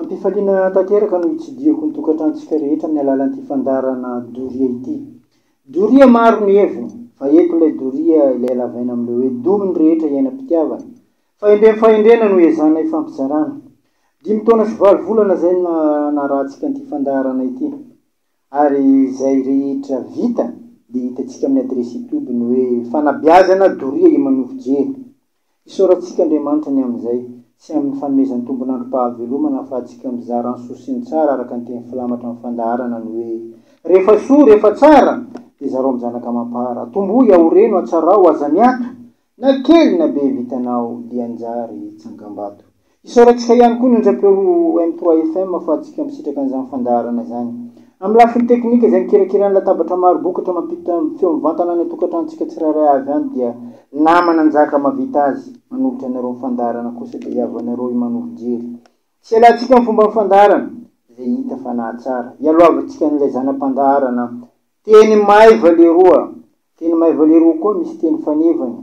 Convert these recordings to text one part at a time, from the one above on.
Ampifaliana tanteraka no hitsidiako ny tokantranontsika rehetra amin'ny alalan'ity fandarana doria ity. Doria maro ny heviny, fa eto ilay doria ilay lavaina amin'ilay hoe dominy rehetra iainam-pitiavana. Fahendrena no ezana ifampizarana. 5 taona sy 8 volana zay narahantsika an'ity fandarana ity. Ary izay rehetra vita dia hitantsika amin'ny adresy YouTube ny hoe fanabeazana doria Imanovo Jery. Isaorantsika Andriamanitra ny amin'izay. Sy amin'ny fanomezan'ny tompon'androm-pahavelomana ahafahantsika mizara ny sosiny tsara araka ny teny filamatra amin'ny fandaharana ny hoe rehefa soa rehefa tsara dia zarao mijanaka mampara tomboy ao reno atsarao aza miato na kely na be vitanao dia anjary tsangambato. Isaorantsika ihany koa ny ndrapeo M3 FM ahafahantsika misitraka an'izany fandaharana izany. Amin'ny lafiny teknika izay mikirakirana latabatra maro bokatra mampita feo mivantana ny tokantranontsika tsirairay avy any dia namana anjaka mavita azy manolotra anareo fandaharana kosa dia iavanareo Imanovo Jery. Tsy alantsika amin'ny fomba fandaharana izay hita fa nahatsara. Ialoavantsika n'ilay zanam-pandaharana teny Maiva Leroa. Teny Maiva Leroa koa misy teny fanevany.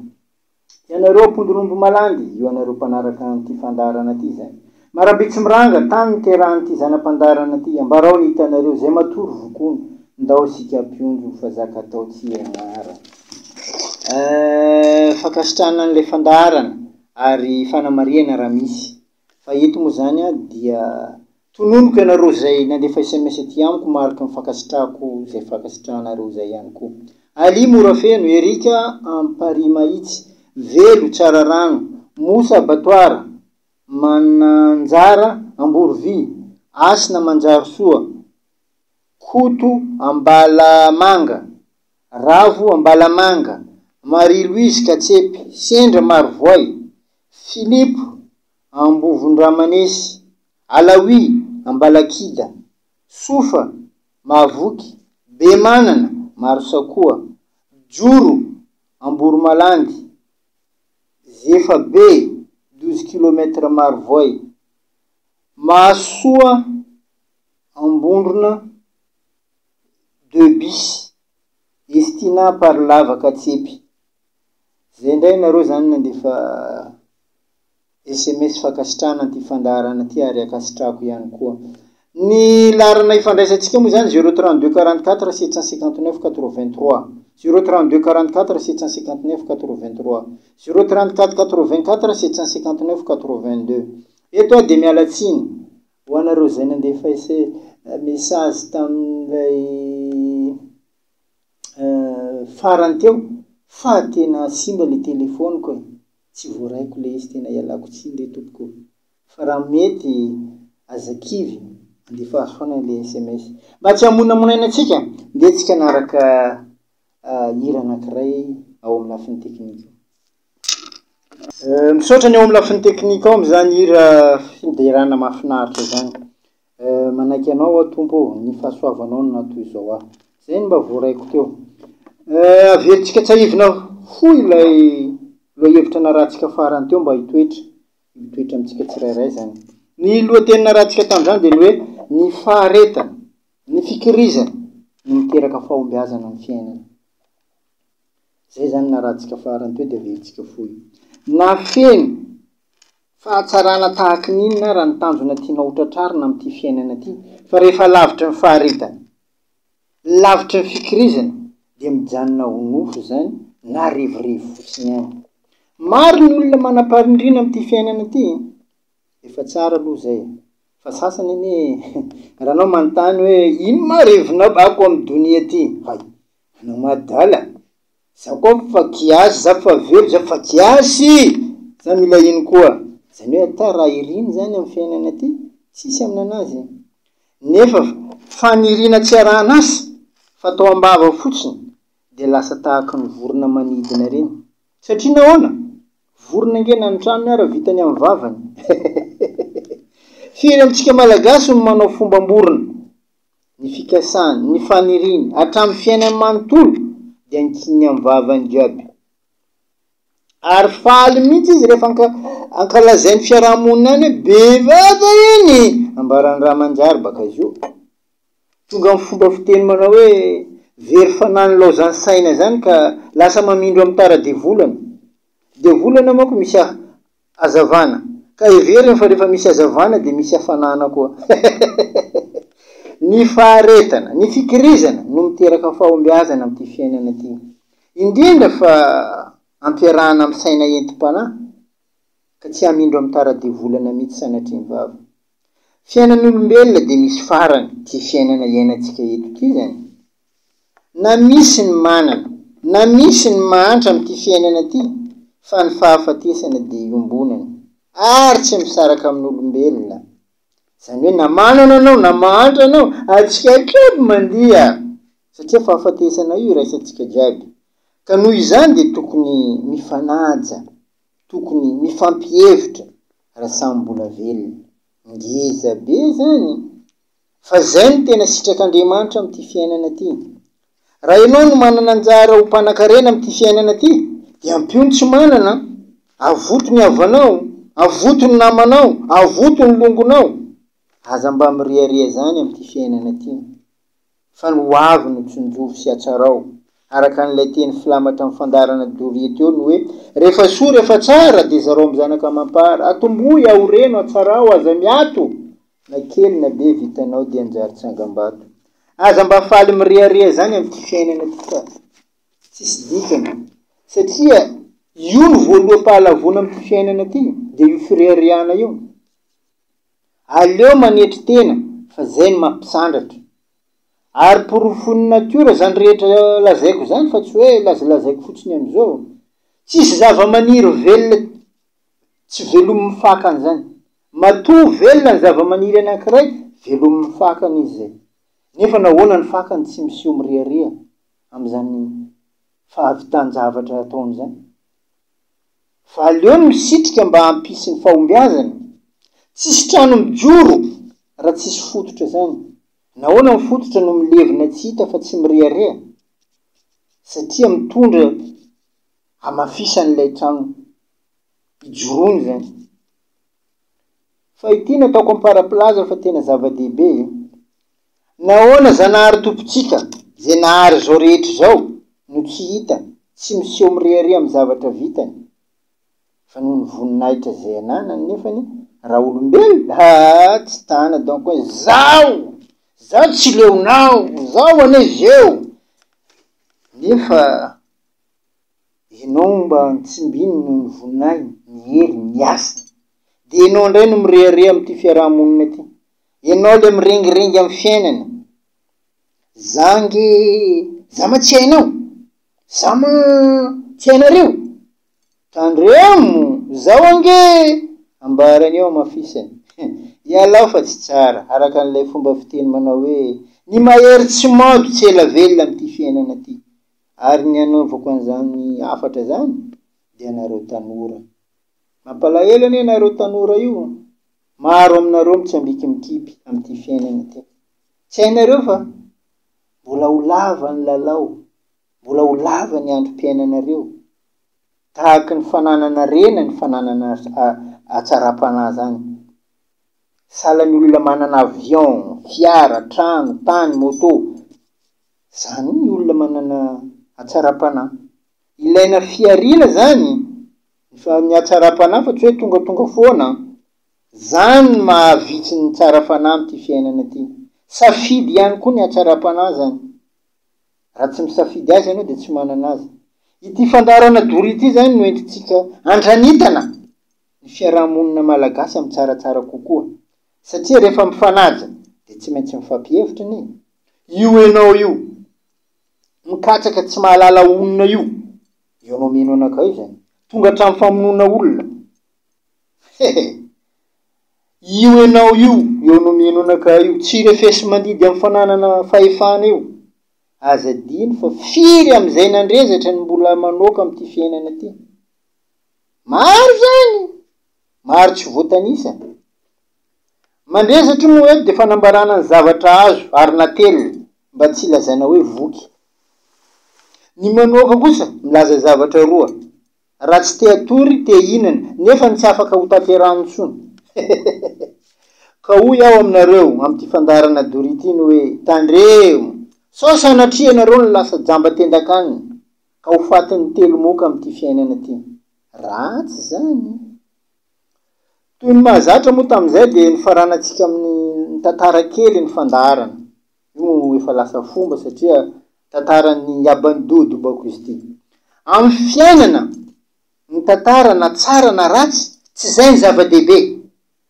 Ianareo Pondrombo Malandy, io anareo mpanaraka an'ity fandaharana ity zany. Marabitsy Miranga, tany niterahan'ity zanam-pandaharana ity. Ambarao ny hitanareo zay matory vokono. Ndao sika ampionjo fa zaka atao tsy ianara. Fakasitrahana an'ilay fandaharana ary fanamariana raha misy. Fa eto moa zany dia tononoko ianareo zay nandefa SMS ity amiko mariky ny fakasitrahako zay fakasitrahanareo zay ihany koa. Ali Morafeno, Erika Ampari Mahitsy, Velo Tsararano, Mosa Batoara, Mananjara Amborovy, Asina Manjarosoa, Koto Ambalamanga, Ravo Ambalamanga, Marie Louise Katsepy, Sendra Marvoay, Philippe Ambovondramanesy, Alawi Ambalakida, Sofa Mavoky, Bemanana Marosakoa, Joro Amboromalandy, Zefa Be 12 km Marvoay, Masoa Ambondrona Debis, Destina Parlava Katsepy. Zay ndray nareo zany nandefa SMS fakasitrahana an'ity fandaharana ity ary akasitrahako ihany koa. Ny larana ifandraisantsika moa zany 032 44 759 83, 032 44 759 83, 034 84 759 82. Eto dia mialatsiny ho anareo zay nandefa message tamin'ilay farany teo fa tena simba le telefoniko e. Tsy voaraiko le izy tena ialako tsiny le tompoko. Fa raha mety azakivy andefa foana le SMS. Mba tsy hamonamonaina antsika dia tsika naraka hira anankiray ao amin'ny lafiny teknika. Misaotra ny ao amin'ny lafiny teknika ao amin'izany hira fiderana mahafinaritra zany. Manaiky anao a tompo ny fahasoavanao no natoy izao aho. Zay no mba voaraiko teo. Averitsika tsahivinao hoy ilay lohahevitra narahantsika farany teo mba hitoetra amintsika tsirairay zany. Ny lohateny narahantsika tamin'izany dia ny hoe ny faharetana, ny fikirizana, ny miteraka fahombiazana amin'ny fiainana. Zay zany narahantsika farany teo dia averitsika foy. Na feno fahatsarana tahaka n'inona raha ny tanjona tianao hotratrarina amin'ity fiainana ity, fa rehefa lavitra ny faharetana, lavitra ny fikirizana dia mijanona ho nofo zany na revirevo fotsiny ihany. Maro ny olona manam-parindrina amin'ity fiainana ity, efa tsara aloha zay. Fa sasany anie raha anao manontany hoe ino ma revinao bako amin'ny donia ity? Hay, anao madala. Za koa fa kiasy, za fa velo, za fa kiasy. Za mila ino koa? Zany hoe ata raha iriny zany amin'ny fiainana ity, tsisy aminanazy. Nefa fanirina tsy arahan'asa, fatao ambava fotsiny, dia lasa tahaka ny vorona manidina reny. Satria nahoana? Vorona ngena ny tranony ara vitany amin'ny vavany. Firy amintsika malagasy no manao fomba amborona, ny fikasany, ny faniriny, hatramin'ny fiainany manontolo, dia ankininy amin'ny vavany jiaby. Ary faly mihitsy izy rehefa ankalazainy fiarahamonina any hoe bevata iny, ambarany raha manjary baka izy io. Tonga amin'ny fomba fiteny manao hoe very fanany laozany saina zany ka lasa mamindro amin'ny tara-devolana. Devolana moa ko misy hazavana. ka everiny fa rehefa misy azavana de misy hafanana koa. Ny faharetana, ny fikirizana no miteraka fahombiazana amin'ity fiainana ity. Indrindra fa ampiarahana amin'ny saina entim-panahy ka tsy hamindro amin'ny tara-devolana mihitsy sanatriny vava. Fiainan'olombelona de misy farany ty fiainana iainantsika eto ty zany. Na misy ny manana, na misy ny mahantra amin'ity fiainana ty, fa ny fahafatesana de iombonana ary tsy misaraka amin'olombelona. Zany hoe na manana anao na mahantra anao, atsika kely mandia satria fahafatesana io iraisantsika jiaby. Ka noho izany de tokony mifanaja, tokony mifampihevitra raha samy mbola velona. Ngeza be zany. Fa zay no tena sitrak'Andriamanitra amin'ity fiainana ty. Raha ianao no manana anjara ho mpanan-karena amin'ity fiainana ty, de ampiony tsy manana, avoto ny havanao, avoto ny namanao, avoto ny longonao. Aza mba miriaria zany amin'ity fiainana ty. Fa ny hoavy no tsonjovy sy atsarao. Araka an'ilay teny filamatra amin'ny fandarana Doria teo no hoe rehefa soa rehefa tsara de zareo amin'ny zanaka mampara. Atomboy ao reno atsarao aza miato. Na kely na be vitanao de anjary tsangam-bato. Aza mba faly miriaria zany amin'ity fiainana ty fa tsisy dikany. Satria io no voaloha-pahalavona amin'ity fiainana ty, de io firiariana io. Aleo manetry tena fa zay no mampisandratra. Ary porofony natiora zany rehetra lazaiko zany fa tsy hoe lazaiko fotsiny am'izao. Tsisy zava-maniry velona tsy velomin'ny fakany zany. Matoa velona ny zava-maniry anankiray, velomin'ny fakany izy zay. Nefa nahoana ny fakany tsy miseho miriaria am'izany fahavitan-javatra ataony zany. Fa aleo ny misitrika mba hampisy ny fahombiazana. Tsisy trano mijoro raha tsisy fototra zany. Nahoana ny fototra no milevina tsy hita fa tsy miriaria? Satria mitondra hamafisan'ilay trano ijorony zany. Fa ity nataoko am-paraplaza fa tena zava-dehibe. Nahoana zanahary tompontsika, zay nahary zao rehetra zao, no tsy hita, tsy miseho miriaria amin'ny zavatra vitany. Fa noho ny voninahitra zay ananany nefany, raha olombelona, tsy tana donc hoe zao tsy leonao, zao anezeo. Nefa ianao mba tsimbiny noho ny voninahiny, mihery, miasa. De ianao ndray no miriaria amin'ity fiarahamonina ty. Ianao le miringiringy amin'ny fiainana. Zange, zama tsy hainao, zama tsy hainareo. Tandremo, zao ange, ambarany eo mafisany. Ialao fa tsy tsara, araka an'ilay fomba fiteny manao hoe ny mahery tsy mado tsy ela velona amin'ity fiainana ty. Ary ny anaovako an'izany afatra zany, de anareo tanora. Mampalahelo anie anareo tanora io. Maro aminareo mitsambika mikipy amin'ity fiainana ty. Tsy hainareo fa mbola ho lava ny lalao, mbola ho lava ny androm-piainanareo. Tahaka ny fananana rena ny fananana atsara-panahy zany. Sahala ny olona manana avion, fiara, trano, tany, moto. Zany ny olona manana atsara-panahy. Ilaina fiarina zany, fa ny atsara-panahy fa tsy hoe tonga foana. Zany mahavitsy ny tsara-panahy amin'ity fiainana ty. Safidy ihany koa ny atsara-panahy zany. Raha tsy misafidy azy ianao de tsy manana azy. Ity fandarana Doria ity zany no entintsika andranitana ny fiarahamonina malagasy amin'ny tsaratsara kokoa. Satria rehefa mifanaja de tsy maintsy mifampihevitra ne. Io ianao io, mikatraka tsy mahalala onona io, ianao meno anakay zany. Tonga hatramin'ny famonoana olona. Io ianao io, ianao meno anakay io, tsy refesy mandidy amin'ny fananana fahefana io. Aza dino fa firy am'izay nandrezatra ny mbola manoka amin'ity fiainana ty. Maro zany, maro tsy voatanisa. Mandrezatra moa eto de fanambarana ny zavatra azo ary natelina mba tsy lazaina hoe voky. Ny manoka kosa milaza zavatra roa. Raha tsy te atory, te hinana, nefa tsy afaka ho tanterahany tsony. Ka hoy aho aminareo amin'ity fandarana Doria ity no hoe tandremo. So sanatria nareo no lasa jamba tendakany ka ho fatin'ny telo moka amin'ity fiainana ty. Ratsy zany. toy ny mahazatra moa tamin'izay dia nifaranantsika amin'ny tantara kely ny fandaharana. Io efa lasa fomba satria tantaran'ny Abandodo bako izy ity. Amin'ny fiainana, ny tantara na tsara na ratsy, tsy zay ny zava-dehibe,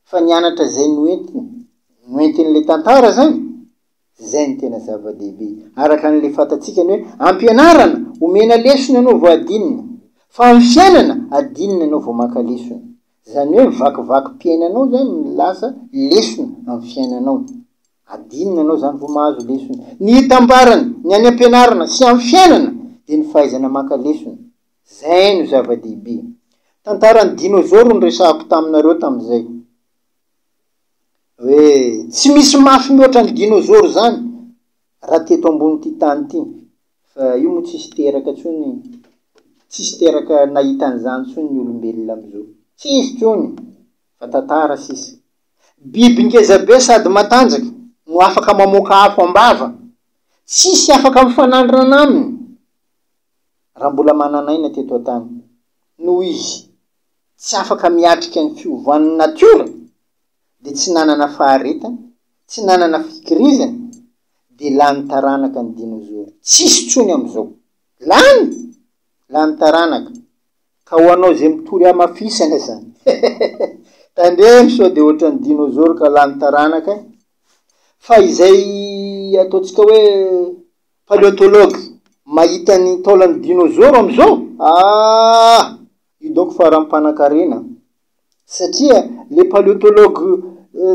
fa nianatra zay noentin'le tantara zany, zay ny tena zava-dehibe. Araka n'le fatatsika ny hoe ampianarana omena lesona ianao vao adinina, fa amin'ny fiainana adinina ianao vao maka lesona. Zany hoe vakivakim-piainanao zany ny lasa lesona amin'ny fiainanao. Adinina ianao zany vao mahazo lesona. Ny hitambarana, ny any ampianarana sy amin'ny fiainana dia ny fahaizana maka lesona. Zay no zava-dehibe. Tantaran'ny dinosaure ny resahako taminareo tamin'izay. Hoe tsy misy mafy mihoatra ny dinosaure zany raha teto ambony tany ity. Fa io moa tsisy teraka tsony, tsisy teraka nahita an'izany tsony ny olombelona amizao. Tsisy tsony, fa tantara sisa. Biby ngeza be sady matanjaka no afaka mamoaka afo ambava. Tsisy afaka mifanandrana aminy raha mbola mananaina teto an-tany. Noho izy tsy afaka miatrika ny fiovan'ny natiora, dia tsy nanana faharetana, tsy nanana fikirizana, dia lany taranaka ny dinosaure. Tsisy tsony amizao. Lany taranaka. Ka ho anao zay mitory amafisana zany. Tandremo sao dia ohatran'ny dinosaure ka lany taranaka. Fa izay ataontsika hoe paléontologue mahita ny taolan'ny dinosaure amizao, io donc faram-panan-karena. Satria le paléontologue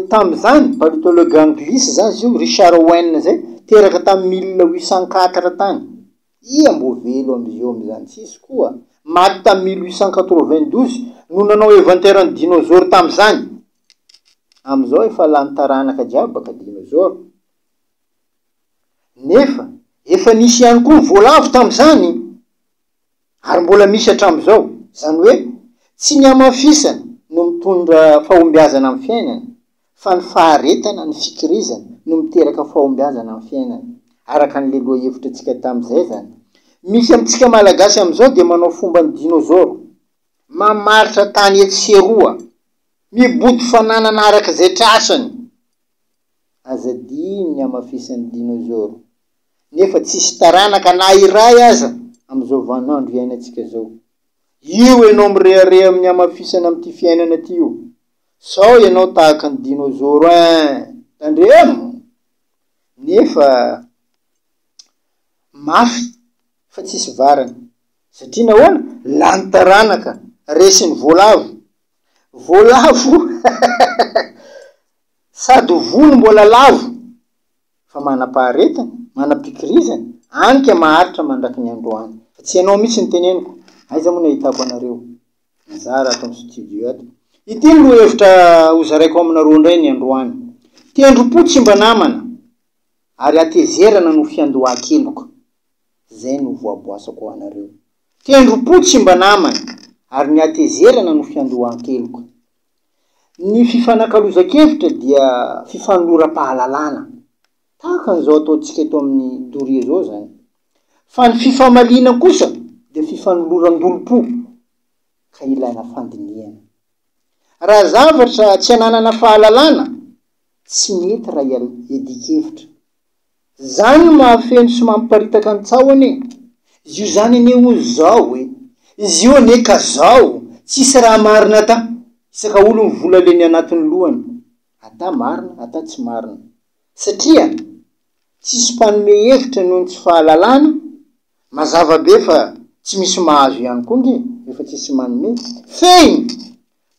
tamin'izany, paléontologue anglisy zany io, Richard Owen zay, teraka tamin'ny 1804 tany. Ia mbo velo amizio amizany, tsisy koa. Maty tamin'ny 1892 no nanao inventaire-ny dinosaure tamin'izany. Amizao efa lany taranaka jiaby baka dinosaure. Nefa efa nisy ihany koa voalavo tamin'izany, ary mbola misy hatramizao. Zany hoe tsy ny amafisana no mitondra fahombiazana amin'ny fiainana, fa ny faharetana, ny fikirizana no miteraka fahombiazana amin'ny fiainana. Araka ny loha hevitra tsika tamin'izay zany. Misy amintsika malagasy amizao dia manao fomba ny dinosaure, mamaritra tany etseroa, mibody fananana araka izay trasany. Azadiny ny amafisan'ny dinosaure. Nefa tsisy taranaka na iray aza amizao vanandro iainantsika zao. Io ianao mirehareha amin'ny amafisana amin'ity fiainana ty io. Sao ianao tahaka ny dinosaure, tandremo. Nefa mafy fa tsisy varana. Satria nahoana? Lany taranaka, resiny voalavo. Voalavo sady volo mbola lavo, fa mana-paharetana, mana-pikirizana, anka maharitra mandraky ny androany. Fa tsy ianao mitsy ny teneniko. Aiza moa nahitako anareo? Nizara ato amin'ny studio ato. Ity no hevitra hozaraiko aminareo indray ny androany. Tendrom-po tsy mba namana, ary atezerana no fiandohan-keloka. Zay no voaboasako anareo. Tendrom-po tsy mba namana, ary ny atezerana no fiandohan-keloka. Ny fifanankalozan-kevitra dia fifanoloram-pahalalana. Tahaka an'izao ataontsika eto amin'ny doria zao zany. Fa ny fifamaliana kosa dia fifanoloran-dolom-po, ka ilaina fandiniana. Raha zavatra tsy ananana fahalalana, tsy mety raha iadi-kevitra. Zany mahafeno sy mamparitaka ny tsahony. Izy io zany ane ho zao e. Izy io ane ka zao. Tsisy raha marina ta. Isaka olo mivola leny anatin'ny lohany. Ata marina, ata tsy marina. Satria tsisy mpanome hevitra noho ny tsy fahalalana. Mazava be fa tsy misy mahazo ihany koa nge, efa tsisy manome. Feny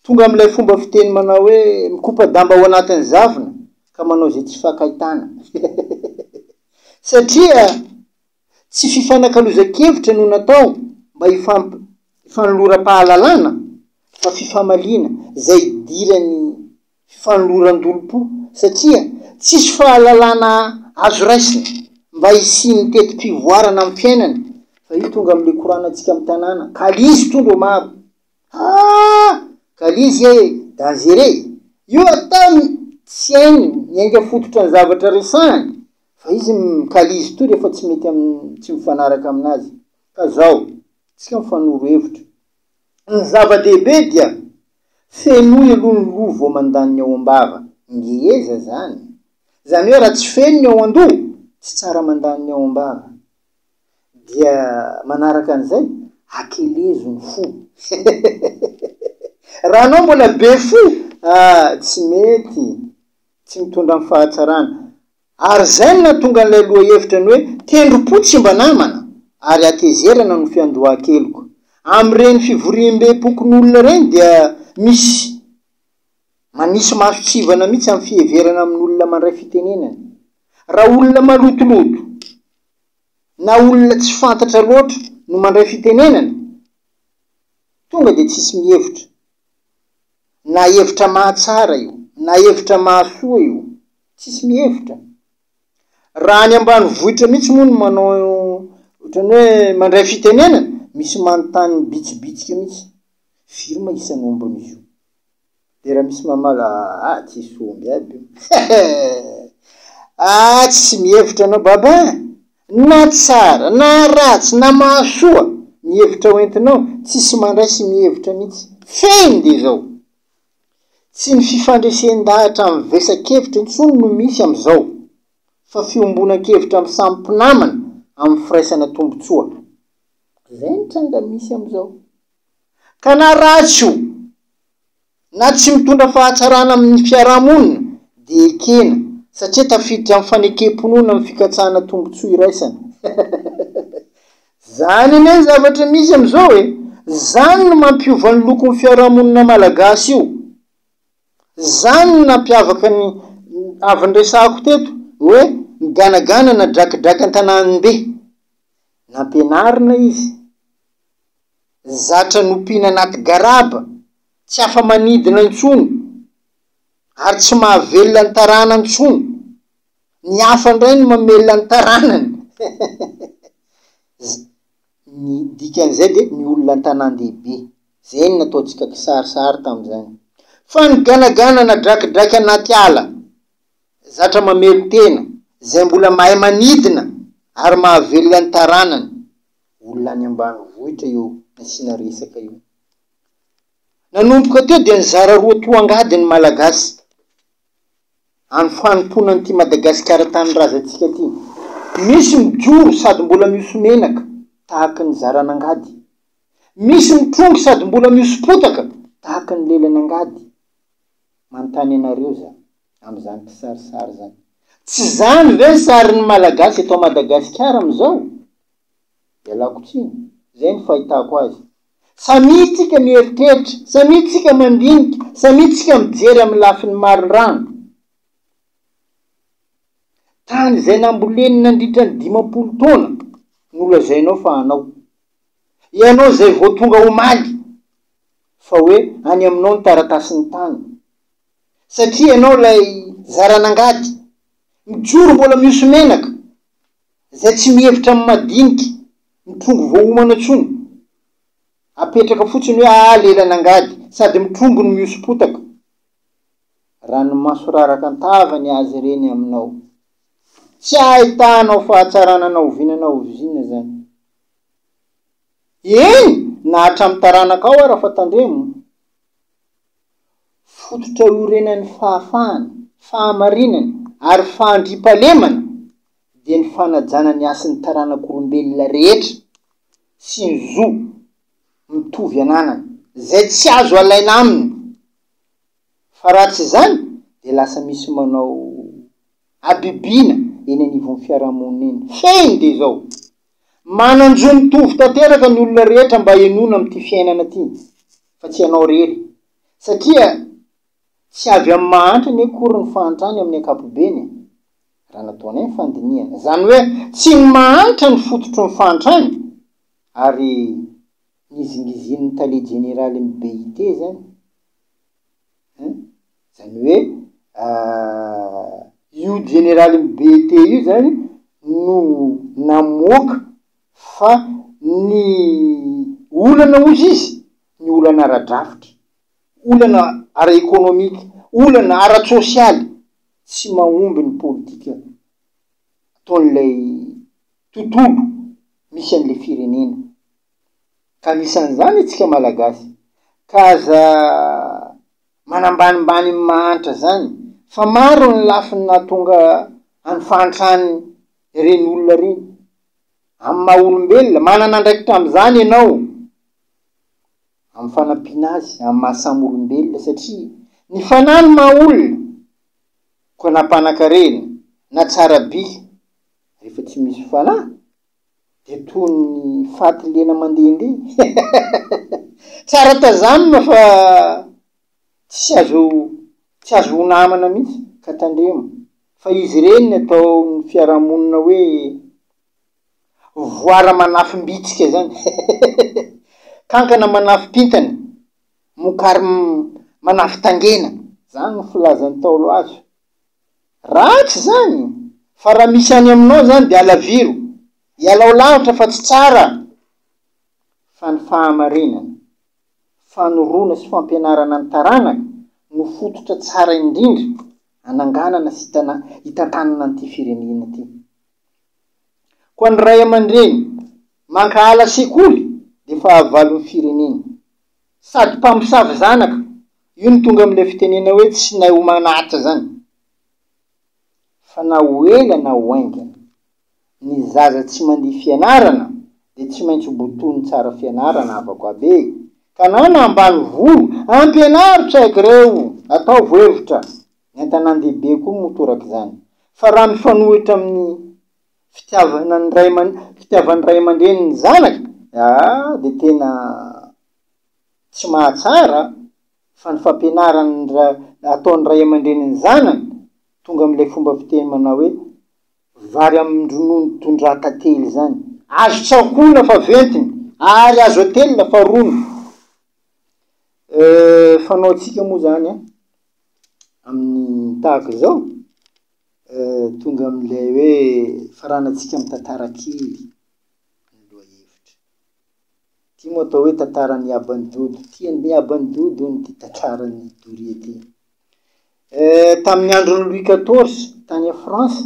tonga amin'ilay fomba fiteny manao hoe mikopa damba ao anatin'ny zavona ka manao zay tsy fakahitana. Satria tsy fifanankalozan-kevitra no natao mba hifanoloram-pahalalana, fa fifamaliana zay idirany fifanoloran-dolom-po. Satria tsisy fahalalana azo raisina mba hisiny tetim-pivoarana amin'ny fiainana. Fa io tonga amin'le koranantsika amin'ny tanàna. Kalizy tondro maro. Kalizy dangereux. Io atao tsy hainy miainga fototra ny zavatra resahany. Fa izy kalizy to rehefa tsy mety tsy mifanaraka aminazy. Ka zao, tsika mifanoro hevitra. Ny zava-dehibe dia fenoy aloha ny lo vao mandany ao am-bava. Ngeza zany. Zany hoe raha tsy feno ny ao an-doha, tsy tsara mandany ny ao am-bava. Dia manaraka an'izay, akelezo ny fo. Raha anao mbola be fo, tsy mety, tsy mitondra amin'ny fahatsarana. Ary zay no nahatonga an'ilay loha hevitra ny hoe tendrom-po tsy mba namana, ary atezerana no fiandohan-keloko. Am'ireny fivoriam-be-pokon'olona reny dia misy manisy masotsivana mihitsy amin'ny fiheverana amin'olona mandray fitenenana. Raha olona malotoloto na olona tsy fantatra loatra no mandray fitenenana, tonga dia tsisy mihevitra. Na hevitra mahatsara io, na hevitra mahasoa io, tsisy mihevitra. Raha any ambanivohitra mihitsy moa no manao ohatrany hoe mandray fitenenana, misy manontany bitsibitsika mihitsy. Firy ma isan'ombon'izy io? Dia raha misy mamala, tsisy omby aby io. Tsy mihevitra anao baba. Na tsara, na ratsy, na mahasoa mihevitra hoentinao, tsisy mandray sy mihevitra mihitsy. Feno dia zao. Tsy ny fifandresen-dahatra amin'ny vesakevitra intsony no misy amin'izao, fa fiombonan-kevitra amin'ny samy mpinamana amin'ny firaisana tombotsoa. Zay ny tranga misy amin'izao. Ka na ratsy io, na tsy mitondra fahatsarana amin'ny fiarahamonina, dia ekena, satria tafiditra amin'ny fanekem-ponoana amin'ny fikatsahana tombotsoa iraisana. Zany ine zavatra misy amin'izao e. Zany no mampiova ny lokon'ny fiarahamonina malagasy io. Zany no nampiavaka ny avy nresahako teto hoe ny ganagana na drakidraky an-tanànim-be. Nampianarina izy. Zatra nompiana anaty garaba, tsy afa manidina intsony, ary tsy mahavelona ny tarana intsony. Ny hafa indray no mamelona ny taranany. Ny dikan'izay dia ny olona an-tanan-dehibe. Zay no nataontsika kisarisary tamin'izany. Fa ny ganagana na drakidraky anaty ala, zatra mamelo tena, zay mbola mahay manidina ary mahavelona ny taranany. Olona any ambanivohitra io nasiana resaka io. Nanomboka teo dia nizara roa toangady ny malagasy amin'ny fanomponany ty Madagasikara tany razantsika ty. Misy mijoro sady mbola misy menaka tahaka ny zaran'angady. Misy mitrongy sady mbola misy potaka tahaka ny lelan'angady. Manontany anareo za amin'izany kisarisary zany. Tsy zany ve sarin'ny malagasy eto Madagasikara amin'izao? Ialako tsiny. Zay ny fahitako azy. Samy tsika mieritreritra, samy tsika mandinika, samy tsika mijery amin'ny lafiny marindrano. Tany izay namboleny nandritra ny 50 taona nolazainao fa anao. Ianao zay vao tonga omaly fa hoe any aminao ny taratasin'ny tany. Satria ianao lay zaran'angady mijoro mbola misy menaka, zay tsy mihevitra amin'ny madinika, mitrongo voahomana tsony. Apetraka fotsiny hoe lelan'angady, sady mitrongo ny misy potaka. Ranomaso raraka antavany azy ireny aminao. Tsy ahitanao fahatsarana naovinana ovina zany. Na hatramin'ny taranaka ao ara fa tandremo. Fototra iorenan'ny fahafahany, fahamarinany, ary fahandripalemana dia ny fanajana ny asin'ny taranak'olombelona rehetra sy ny zo mitovy ananany, zay tsy azo alaina aminy. Fa raha tsy zany dia lasa misy manao abibina eny anivon'ny fiarahamonina eny. Feno dia zao. Mananjo mitovy tanteraka ny olona rehetra mba henona amin'ity fiainana ty, fa tsy hanao rery. Satria tsy avy amin'ny mahantra ny akory ny fahantrany amin'ny ankapobeny. Raha nataonay ny fandiniana. Zany hoe tsy ny mahantra ny fototro ny fahantrany, ary nizingizin'ny tale jeneraly ny BIT zany. Zany hoe io jeneraly ny BIT io zany no namoaka fa ny olana ozy izy, ny olana ara-drafitra, olana ara-ekonomika, olana ara-tsosialy, tsy mahomby ny politika ataon'ilay tontolo misy an'ilay firenena. Ka nisan'izany itsika malagasy. Kaza manambanimbany manitra zany fa maro ny lafiny nahatonga anyfantrany reny olona reny amin'ny maha olombelona manana ndraiky tam'izany ianao amin'ny fanampiana azy amin'ny mahasamy olombelona satria ny fanahy ny maha olona koa nampanankarena na tsaraby rehefa tsy misy fanahy de toy ny faty lena mandehandeha tsara tazanina fa tsy azo ho namana mihitsy ka tandremo fa izy reny ny atao ny fiarahamonina hoe voara manafim-bitsika zany kankana manafim-pintana mokary manafy-tangena zany ny filazan'ny Ntaolo azo ratsy zany fa raha misy any aminao zany de alaviro ialao lavitra fa tsy tsara fa ny fahamarinana fanorona sy fampianarana ny taranaka no fototra tsara indrindra ananganana sy hitantanana an'ity firenena ty. Koa ny ray aman-dreny mankahala sekoly de fa avalon'ny firenena sady mpamosavy zanaka io ny tonga am'le fitenena hoe tsy nay ho manatra zany fa na ho ela na ho aingana ny zaza tsy mandeha fianarana de tsy maintsy botony tsara fianarana avako abe ka na ambany volo ampianaritry aiky reo atao vohevitra ny an-tanàn-dehibe koa motoraky zany fa raha mifanohitra amin'ny fitiavan'ny ray aman-dreny ny zanaka de tena tsy mahatsara fa ny fampianarany ataon'ny ray aman-dreny ny zanaka tonga am'le fomba fiteny manao hoe vary amin'ny ronono tondran-tantely zany azo tsakoana fa ventiny ary azo atelina fa rono fanao atsika moa zany amin'ny tahaka zao tonga am'le hoe faranatsika amin'ny tantara kely ny loha hevitra ty moa atao hoe tantarany abany dodo tiany abany dodo ny ty tantarany Doria ty tamin'ny andron'ny Louis XIV tany a France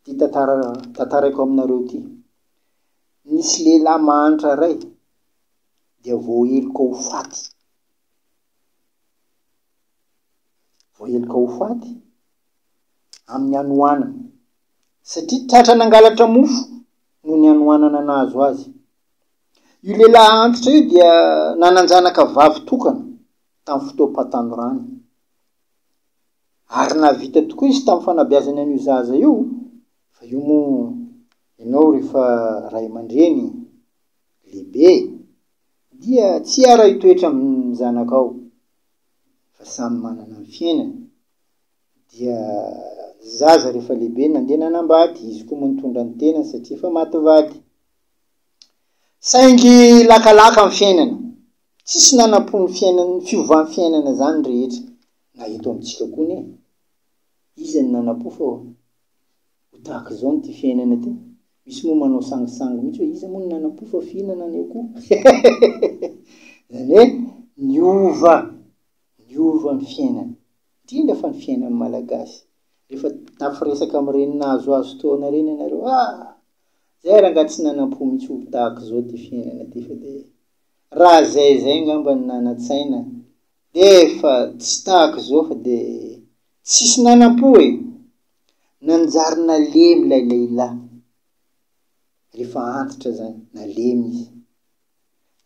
ty tantaraiko aminareo ty nisy lehilahy mahantra ray dia voaheloka ho faty amin'ny anoanana satria tratra nangalatra mofo no ny anoanana nahazo azy. Io lehilahy antitra io dia nananjanaka vavy tokana tamin'ny fotoam-patanorana ary navita tokoa izy tamin'ny fanabeazana an'io zaza io fa io moa ianao rehefa ray aman-dreny lehibe dia tsy ara hitoetra amin'ny zanakao fa samy manana ny fiainana dia zaza rehefa lehibe nandeha nanambady izy koa moa nitondra ny tenany satria fa maty vady saingy lakalaka amin'ny fiainana tsisy nanam-po ny fiainana fiovan'ny fiainana zany rehetra na eto amintsika koa ne izy ny nanam-po fa ho tahaka zao ny ty fiainana ty misy moa manao sangisangy mihitsy hoe izy moa ny nanam-po fa fihinana aneo koa zany hoe niova ny fiainana indrindra fa ny fiainan'ny malagasy rehefa tafiresaka amin'ireny nahazoazo taona reny ianareo zay raha nga tsy nanam-po mihitsy ho tahaka zao ty fiainana ty fa de raha zay ngamba ny nanantsaina de fa tsy tahaka zao fa de tsisy nanam-po nanjary nalemy lay lehilahy rehefa antitra zany nalemy izy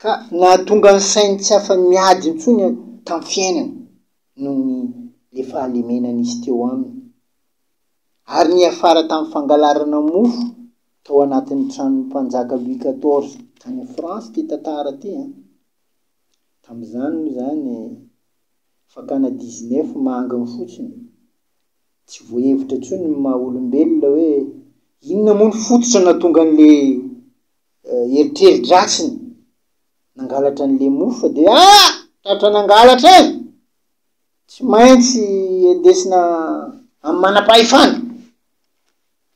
ka nahatonga ny sainy tsy afa miady intsony tamin'ny fiainana noho ny le fahalemenana izy teo aminy ary niafara tamin'ny fangalarana mofo tao anatin'ny tranon'ny mpanjaka Louis XIV tany France ty tantara ty tamin'izany moa zany fakana 19 manga fotsiny tsy voahevitra intsony ny maha olombelona hoe inona moa ny fototra nahatonga an'le eritreri-dratsiny nangalatra an'le mofo fa de tratra nangalatra tsy maintsy endesina amin'ny manam-pahefana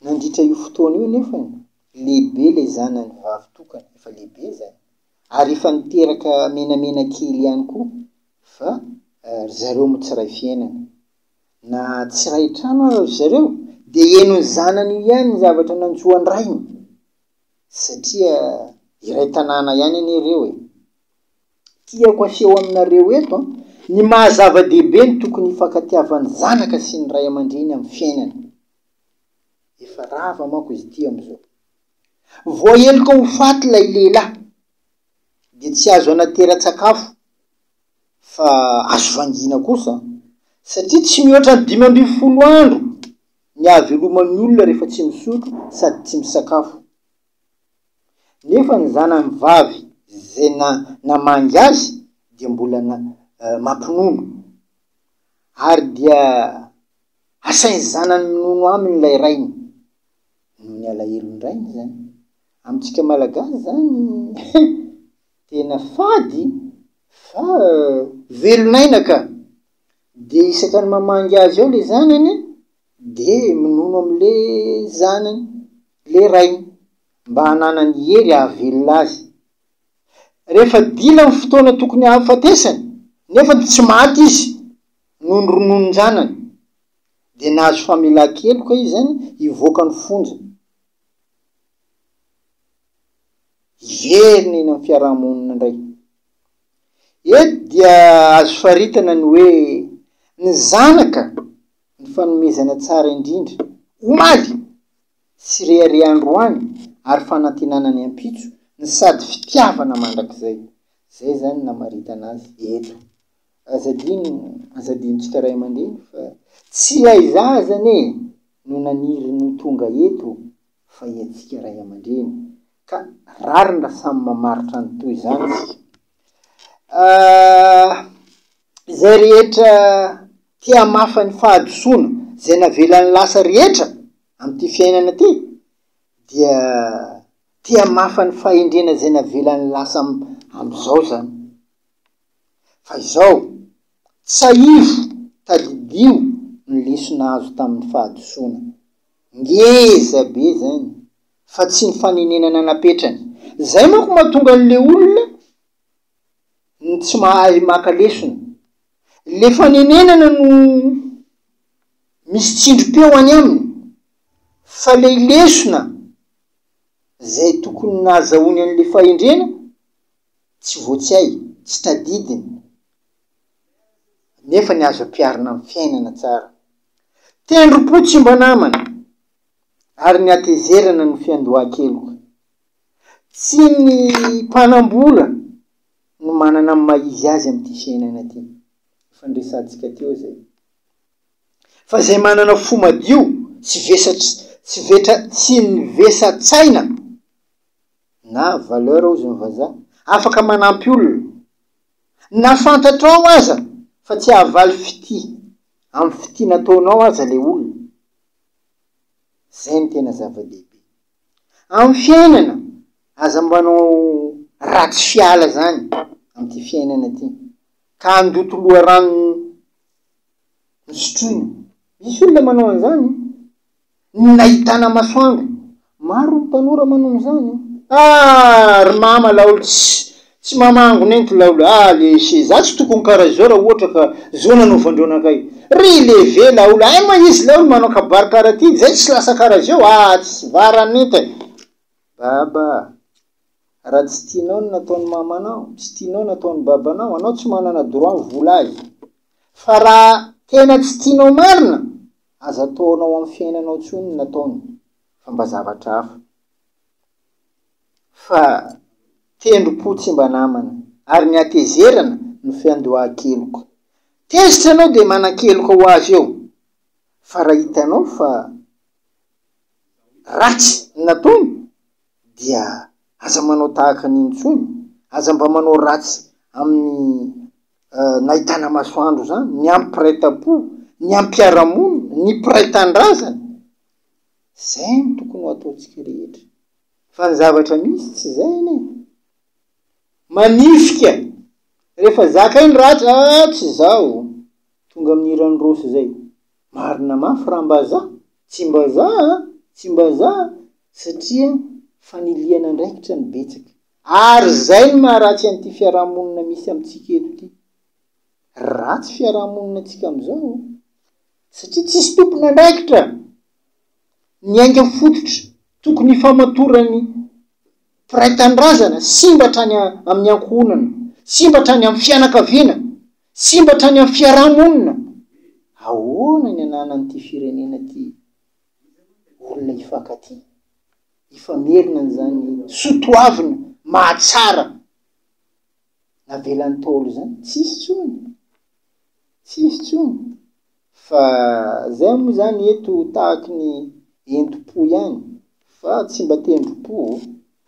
nandritra io fotoana io nefa lehibe le zanany vavy tokana efa lehibe zany ary efa niteraka menamena kely ihany koa fa zareo mo tsy ray fiainana na tsy ray trano ary zareo de eno ny zanany io ihany ny zavatra nanjoany rainy satria iray tanàna ihany an'ireo tiako aseho aminareo eto ny mahazava-dehibe ny tokony hifankatiavan'ny zanaka sy ny ray aman-dreny amin'ny fiainana. Efa rava manko izy ty am'izao. Voaheloka ho faty lay lehilahy dia tsy azo anatera-tsakafo fa azo vangina kosa, satria tsy mihoatra ny 12 andro ny haveloman'ny olona rehefa tsy misotro sady tsy misakafo. Nefa ny zanany vavy zay namangy azy dia mbola mampinono, ary dia asainy zanany minono aminy lay rainy noho ny alahelony rainy zany. Amintsika malagasy zany tena fady fa velonaina ka, dia isaka ny mamangy azy ao le zanany dia minono am'le zanany le rainy mba hananany hery hahavelona azy. Rehefa dila ny fotoana tokony hahafatesany nefa tsy maty izy noho ny rononon-janany, dia nahazo famelan-keloka izy zany hivoaka ny fonja, hiverina eny amin'ny fiarahamonina indray. Eto dia azo faritana ny hoe ny zanaka ny fanomezana tsara indrindra omaly sy reharehandroany ary fanantenana ny ampitso ny sady fitiavana mandrakizay. Zay zany namaritana azy eto. Azadintsika ray aman-dreny fa tsy lay zazany no naniry ny tonga eto fa iatsika ray aman-dreny, ka rarina samy mamaritra ny toy zany tsika. Zay rehetra tia mafa ny fahadosoana zay navelan'ny lasa rehetra amin'ity fiainana ty, dia tia mafa ny fahendrena zay navelan'ny lasa am'izao zany. Fa izao tsaivo tadidio ny lesona azo tamin'ny fahadosoana, ngeza be zany fa tsy ny fanenenana napetrany. Zay manko mahatonga an'le olona ny tsy mahay maka lesona. Le fanenenana no misy tsindrom-peo any aminy, fa le lesona zay tokony nahazahoany an'le fahendrena tsy voatsy tsy tadidiny, nefa ny azo ampiarina amin'ny fiainana tsara. Tendrom-po tsy mba namana ary ny atezerana no fiandohan-keloka. Tsy ny mpanam-bola no manana amin'ny maizy azy amin'ity fiainana ty. Fandresantsika teo zay. Fa zay manana fo madio tsy ny vesa-tsaina na valeur ozy ny vazaha, afaka manampy olona na fantatrao aza fa tsy ahavaly fity amin'ny fity nataonao aza le olona. Zay ny tena zava-dehibe amin'ny fiainana. Aza mbanao ratsy fiala zany amin'ity fiainana ty, ka andoto loha rano ny sotroina. Misy olona manao an'izany, nahitana masoandro. Maro ny tanora manao an'izany. Ry mama laolo tsy mamango nento laolo. Le za tsy tokony karaha zao raha ohatra ka zao nanaovandronakay. Ry leve laolo, ay ma izy laolo manao kabary karaha ty, zay tsy lasa karaha zao. Tsy varanete. Baba, raha tsy tianao ny nataon'ny mamanao, tsy tianao nataon'ny babanao, anao tsy manana droit vola azy. Fa raha tena tsy tianao marina, aza ataonao amin'ny fiainanao tsony ny nataony, fa mba zavatra hafa. Fa tendrom-po tsy mba namana ary ny atezerana no fiandohan-keloka. Tezitra anao dia manan-keloka ho azy eo, fa raha hitanao fa ratsy nataony dia aza manao tahaka n'intsony, aza mba manao ratsy amin'ny nahitana masoandro zany, ny ampiraita-po, ny ampiaramonina, ny piraitan-drazana. Zay no tokony ho ataontsika rehetra. Fa ny zavatra misy tsy zay ne. Manifika rehefa zakainy ratsy, tsy zao, tonga amin'ny rano rosy zay. Marina mafy raha mba za, tsy mba za, tsy mba za, satria faniliana andraikitra ny betsaka. Ary zay ny maharatsy an'ity fiarahamonina misy amintsika eto ty. Ratsy fiarahamonina antsika am'izao, satria tsisy tompony andraikitra. Ny aingam fototra tokony famatoran'ny piraitan-drazana simbatra any amin'ny ankohonana, simbatra any amin'ny fianakaviana, tsy mba trany amin'ny fiarahamonina. Ahoana ny anana n'ity firenena ty olona ifankaty, ifamerina zany sotoavina mahatsara navelan'ny tolo zany, tsisy tsony. Fa zay moa zany eto tahaky ny entom-po ihany, fa tsy mba tendrom-po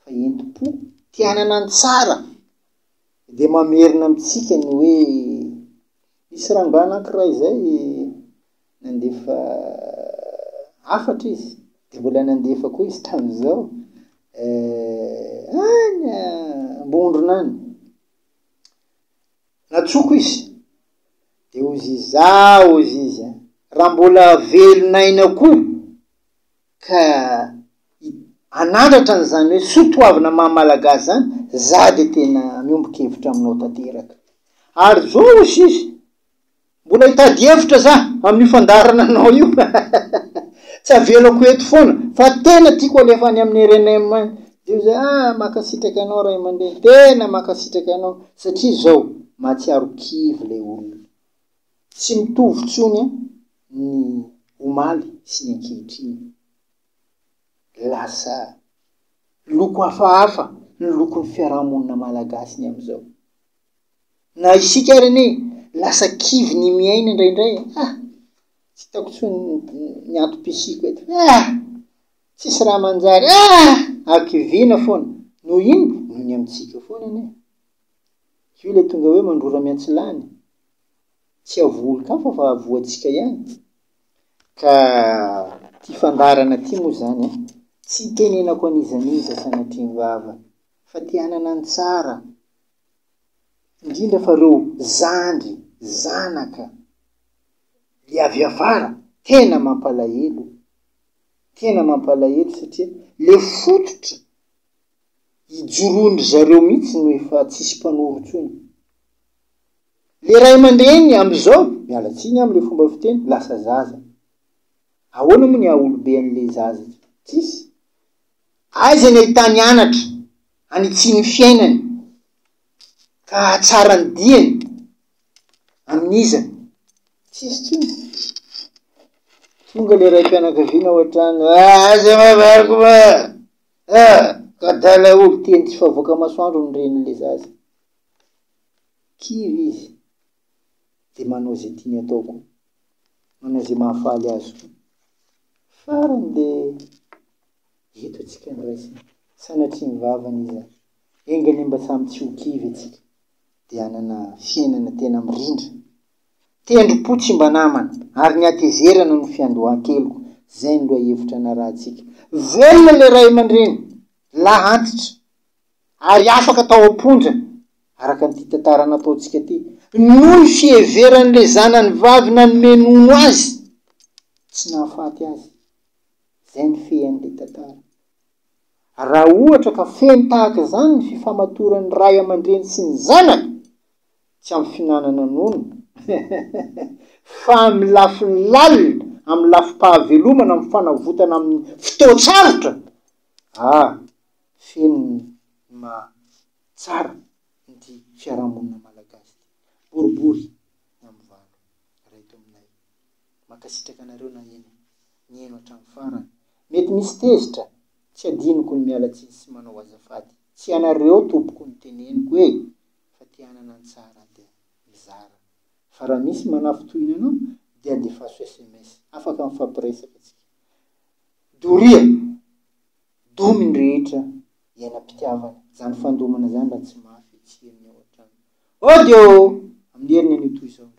fa entom-po tianana ny tsara, de mamerina amitsika ny hoe misy rangba anankiray zay nandefa afatra izy, de mbola nandefa koa izy tam'izao any Ambondrona any, natsoko izy de ozy izy raha mbola velonaina koa ka anandratra n'zany hoe sotoavina mahamalagasy zany, za de tena miombon-kevitra aminao tanteraka. Ary zao izy mbola hitady hevitra za amin'ny fandarana anao io tsy avelako eto foana fa tena tiako alefa any amin'ny RNM any. De zay makasitraka anao ray aman-dreny, tena makasitraka anao satria zao mahatsiaro kivy le olona, tsy mitovy tsony ny omaly sy ny ankehitriny, lasa loko hafahafa ny lokon'ny fiarahamonina malagasy ny am'izao. Na isika reny lasa kivy ny miaina indraindray, tsy hitako tsony ny antom-pisiko eto, tsisy raha manjary, akivina foana, no ino no ny amitsika foana ane. Io le tonga hoe mandrora miantsilany, tsy avoloka fa avoatsika ihany. Ka ty fandarana ty moa zany tsy tenenako anizaniza sanatria vava, fa ty anana ny tsara, indrindra fa reo zandry, zanaka le avy afara, tena mampalahelo satria le fototra ijorondry zareo mihitsy no efa tsisy mpanoro tsony. Le ray aman-dreny am'izao mialatsiny am'le fomba fiteny, lasa zaza. Ahoana moa ny aolobe an'le zaza? Tsisy. Aiza ny ahitany anatra anitsiny fiainany ka tsara ny diany amin'izany? Tsisy tsony. Tonga le ray mpianakaviana ao an-trano, aza mavariko ma, kadala olo teny tsy favoaka masoandro ny ren'le zaza. Kivy izy, de manao zay tiany ataoko, manao zay mahafaly azy koa. Farany de eto atsika niraisina, sanatria ny vavany izy engany mba samy tsy ho kivy atsika, de anana fiainana tena mirindra. Tendrom-po tsy mba namana, ary ny atezerana no fiandohan-keloko, zay no loha hevitra anarahantsika. Velona le ray aman-dreny, laha antitra, ary afaka atao ampondra, araka nyty tantara nataotsika ty, noho ny fieveran'le zanany vavy nanomenono azy, tsy nahafaty azy. Zay ny fean'le tantara. Raha ohatra ka feno tahaka zany ny fifamatoran'ny ray aman-dreny sy ny zanaka, tsy amin'ny finanana nono, fa amin'ny lafy lalina, amin'ny lafy pahavelomana, amin'ny fanavotana amin'ny fotoan-tsarotra, feno tsara ny fiarahamonina malagasy. Boribory ny amin'ny valo, raito aminay. Makasitraka anareo na eny, ny eno hatramin'ny farany. Mety misy tezitra, tsy adinoko ny mialatsiny sy manao azafady. Tsy anareo tompoko ny teneniko fa ty anana ny tsara de mizara. Fa raha misy manafitohina anao, de andefaso SMS, afaka mifampiresaka tsika. Doria, domy ny rehetra iainam-pitiavana, zany fandomana zany raha tsy mafy, tsy amin'ny ao an-trano. Ody amin'ny herin'ny anio toy izao.